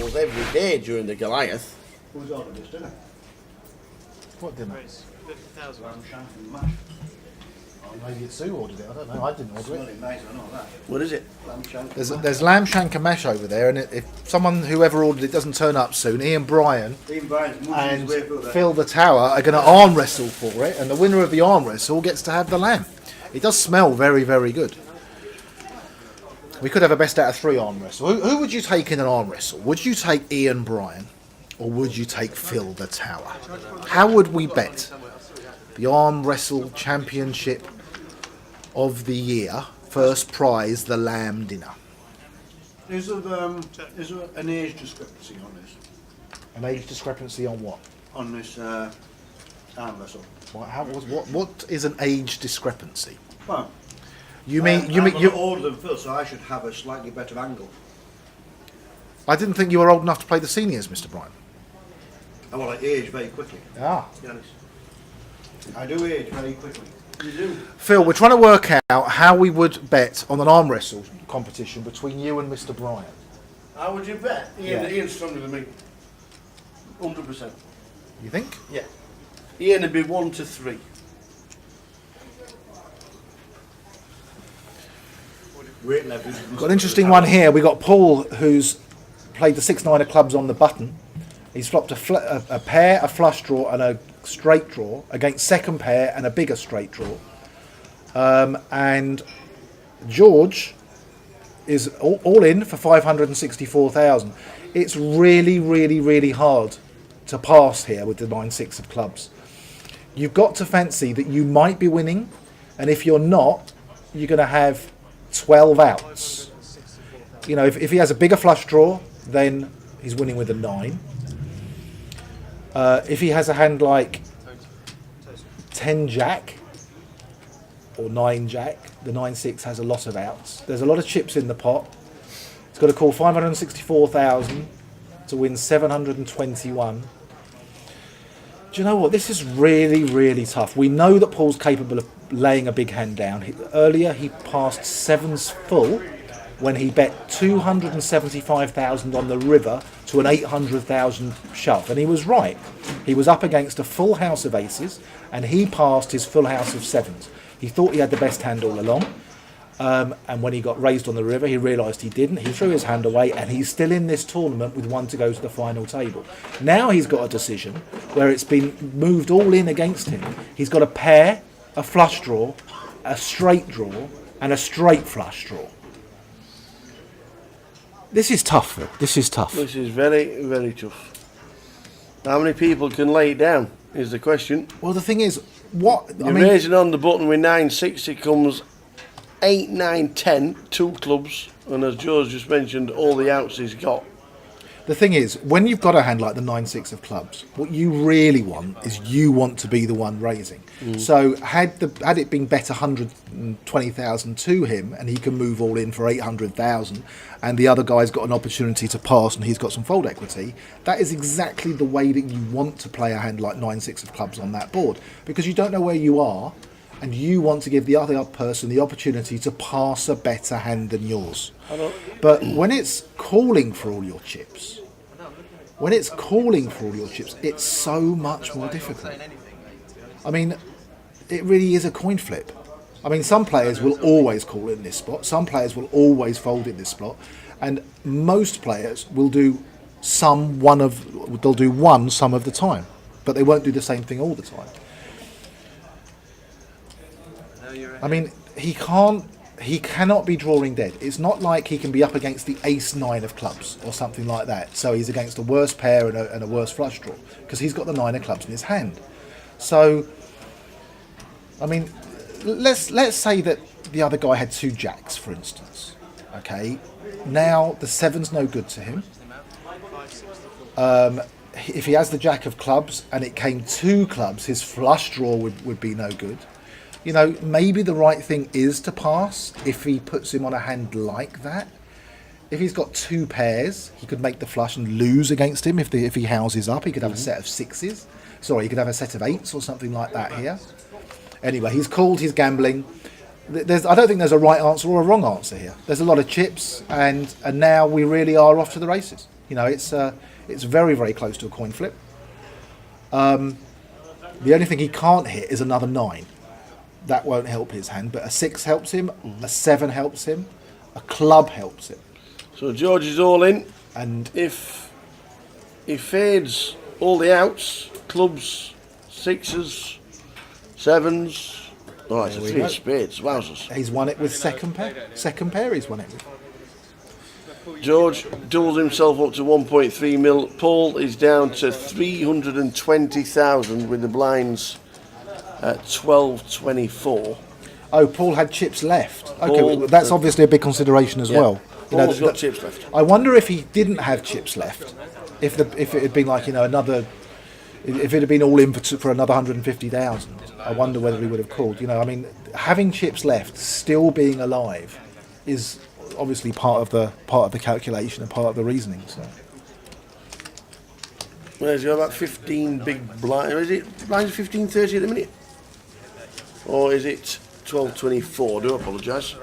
tables every day during the Goliath. Who's ordered this dinner? What dinner? It's 50,000. Lamb shank and mash. Maybe it's Sue ordered it. I don't know. I didn't order it. Smelling nice, I know that. What is it? Lamb shank. There's lamb shank and mash over there, and if whoever ordered it doesn't turn up soon, Ian Bryan Ian Bryan's munching and his way through that. Phil the Tower are going to arm wrestle for it, and the winner of the arm wrestle gets to have the lamb. It does smell very, very good. We could have a best out of 3 arm wrestle. Who would you take in an arm wrestle? Would you take Ian Bryan, or would you take Phil the Tower? How would we bet the arm wrestle championship of the year, first prize, the lamb dinner? Is there an age discrepancy on this? An age discrepancy on what? On this arm wrestle? What is an age discrepancy? Well, You I'm mean a lot older than Phil, so I should have a slightly better angle. I didn't think you were old enough to play the seniors, Mr. Bryan. I will age very quickly, Ah. to be honest. I do age very quickly. You do? Phil, we're trying to work out how we would bet on an arm wrestle competition between you and Mr. Bryan. How would you bet? Ian's stronger than me. 100%. You think? Yeah. Ian would be 1 to 3. Weight leverage. Got an interesting one here. We got Paul, who's played the 6-9 of clubs on the button. He's flopped a pair, a flush draw, and a straight draw against second pair and a bigger straight draw. And George is all in for 564,000. It's really, really, really hard to pass here with the 9-6 of clubs. You've got to fancy that you might be winning, and if you're not, you're going to have 12 outs. You know, if he has a bigger flush draw, then he's winning with a 9. If he has a hand like 10 jack or 9 jack, the 9-6 has a lot of outs. There's a lot of chips in the pot. He's got to call 564,000 to win 721. Do you know what? This is really, really tough. We know that Paul's capable of laying a big hand down. Earlier he passed 7s full when he bet 275,000 on the river to an 800,000 shove, and he was right. He was up against a full house of aces, and he passed his full house of 7s. He thought he had the best hand all along, and when he got raised on the river, he realised he didn't. He threw his hand away, and he's still in this tournament with 1 to go to the final table. Now he's got a decision where it's been moved all in against him. He's got a pair, a flush draw, a straight draw, and a straight flush draw. This is tough, Phil. This is tough. This is very, very tough. How many people can lay it down is the question. Well, the thing is, what... You're raising on the button with 9-6, it comes 8, 9, 10, 2 clubs, and as George just mentioned, all the outs he's got. The thing is, when you've got a hand like the 9-6 of clubs, what you really want is you want to be the one raising. So had it been bet 120,000 to him, and he can move all in for 800,000, and the other guy's got an opportunity to pass and he's got some fold equity, that is exactly the way that you want to play a hand like 9-6 of clubs on that board, because you don't know where you are, and you want to give the other person the opportunity to pass a better hand than yours. But when it's calling for all your chips, it's so much more difficult. I mean, it really is a coin flip. I mean, some players will always call in this spot, some players will always fold in this spot, and most players will do they'll do one some of the time, but they won't do the same thing all the time. I mean, he cannot be drawing dead. It's not like he can be up against the ace-9 of clubs or something like that. So he's against a worse pair and a worse flush draw, because he's got the 9 of clubs in his hand. So, I mean, let's say that the other guy had 2 jacks, for instance. Okay, now the 7's no good to him. If he has the jack of clubs and it came 2 clubs, his flush draw would be no good. You know, maybe the right thing is to pass if he puts him on a hand like that. If he's got 2 pairs, he could make the flush and lose against him if he houses up. He could have a set of 6s. Sorry, he could have a set of 8s or something like that here. Anyway, he's called, he's gambling. I don't think there's a right answer or a wrong answer here. There's a lot of chips, and now we really are off to the races. You know, it's very, very close to a coin flip. The only thing he can't hit is another 9. That won't help his hand, but a 6 helps him, a 7 helps him, a club helps him. So George is all in. And If he fades all the outs, clubs, 6s, 7s. Oh, it's a There we 3 go. of spades. Wowzers. he's won it with second pair. Second pair he's won it with. George doubles himself up to 1.3 mil. Paul is down to 320,000 with the blinds at 12.24. Oh, Paul had chips left. Okay, Paul- well, that's obviously a big consideration as well. You know, Paul's got chips left. I wonder if he didn't have chips left, if it had been like, you know, if it had been all in for another 150,000. I wonder whether he would have called. You know, I mean, having chips left, still being alive, is obviously part of the calculation and part of the reasoning. So Well, he's got about 15 big blinds. Is it blinds 15.30 at the minute? Or is it 12.24? I do apologise.